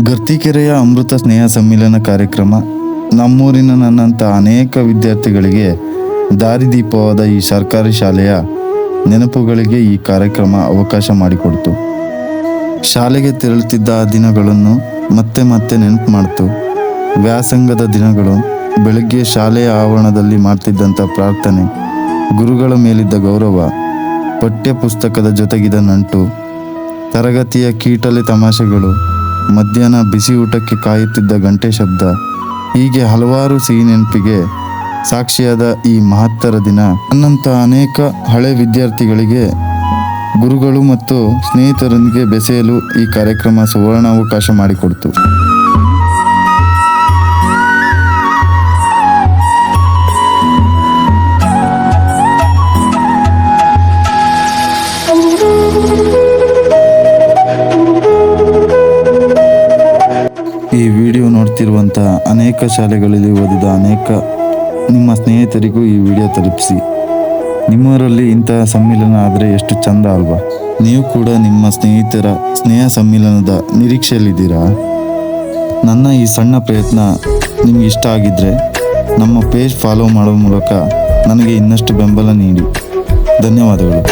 ಗರ್ತಿಕೆರೆಯ ಅಮೃತ ಸ್ನೇಹ ಸಮ್ಮಿಲನ ಕಾರ್ಯಕ್ರಮ ನಮ್ಮೂರಿನ ನನ್ನಂಥ ಅನೇಕ ವಿದ್ಯಾರ್ಥಿಗಳಿಗೆ ದಾರಿದೀಪವಾದ ಈ ಸರ್ಕಾರಿ ಶಾಲೆಯ ನೆನಪುಗಳಿಗೆ ಈ ಕಾರ್ಯಕ್ರಮ ಅವಕಾಶ ಮಾಡಿಕೊಡ್ತು. ಶಾಲೆಗೆ ತೆರಳುತ್ತಿದ್ದ ಆ ದಿನಗಳನ್ನು ಮತ್ತೆ ಮತ್ತೆ ನೆನಪು ಮಾಡ್ತು. ವ್ಯಾಸಂಗದ ದಿನಗಳು, ಬೆಳಗ್ಗೆ ಶಾಲೆಯ ಆವರಣದಲ್ಲಿ ಮಾಡ್ತಿದ್ದಂಥ ಪ್ರಾರ್ಥನೆ, ಗುರುಗಳ ಮೇಲಿದ್ದ ಗೌರವ, ಪಠ್ಯ ಪುಸ್ತಕದ ಜೊತೆಗಿದ ನಂಟು, ತರಗತಿಯ ಕೀಟಲೆ ತಮಾಷೆಗಳು, ಮಧ್ಯಾಹ್ನ ಬಿಸಿ ಊಟಕ್ಕೆ ಕಾಯುತ್ತಿದ್ದ ಗಂಟೆ ಶಬ್ದ, ಹೀಗೆ ಹಲವಾರು ಸಿಹಿ ನೆನಪಿಗೆ ಸಾಕ್ಷಿಯಾದ ಈ ಮಹತ್ತರ ದಿನ ನನ್ನಂಥ ಅನೇಕ ಹಳೆ ವಿದ್ಯಾರ್ಥಿಗಳಿಗೆ ಗುರುಗಳು ಮತ್ತು ಸ್ನೇಹಿತರೊಂದಿಗೆ ಬೆಸೆಯಲು ಈ ಕಾರ್ಯಕ್ರಮ ಸುವರ್ಣಾವಕಾಶ ಮಾಡಿಕೊಡ್ತು. ಈ ವಿಡಿಯೋ ನೋಡ್ತಿರುವಂಥ ಅನೇಕ ಶಾಲೆಗಳಲ್ಲಿ ಓದಿದ ಅನೇಕ ನಿಮ್ಮ ಸ್ನೇಹಿತರಿಗೂ ಈ ವಿಡಿಯೋ ತಲುಪಿಸಿ. ನಿಮ್ಮವರಲ್ಲಿ ಇಂತಹ ಸಮ್ಮಿಲನ ಆದರೆ ಎಷ್ಟು ಚಂದ ಅಲ್ವಾ? ನೀವು ಕೂಡ ನಿಮ್ಮ ಸ್ನೇಹಿತರ ಸ್ನೇಹ ಸಮ್ಮಿಲನದ ನಿರೀಕ್ಷೆಯಲ್ಲಿದ್ದೀರಾ? ನನ್ನ ಈ ಸಣ್ಣ ಪ್ರಯತ್ನ ನಿಮ್ಗೆ ಇಷ್ಟ ಆಗಿದ್ದರೆ ನಮ್ಮ ಪೇಜ್ ಫಾಲೋ ಮಾಡೋ ಮೂಲಕ ನನಗೆ ಇನ್ನಷ್ಟು ಬೆಂಬಲ ನೀಡಿ. ಧನ್ಯವಾದಗಳು.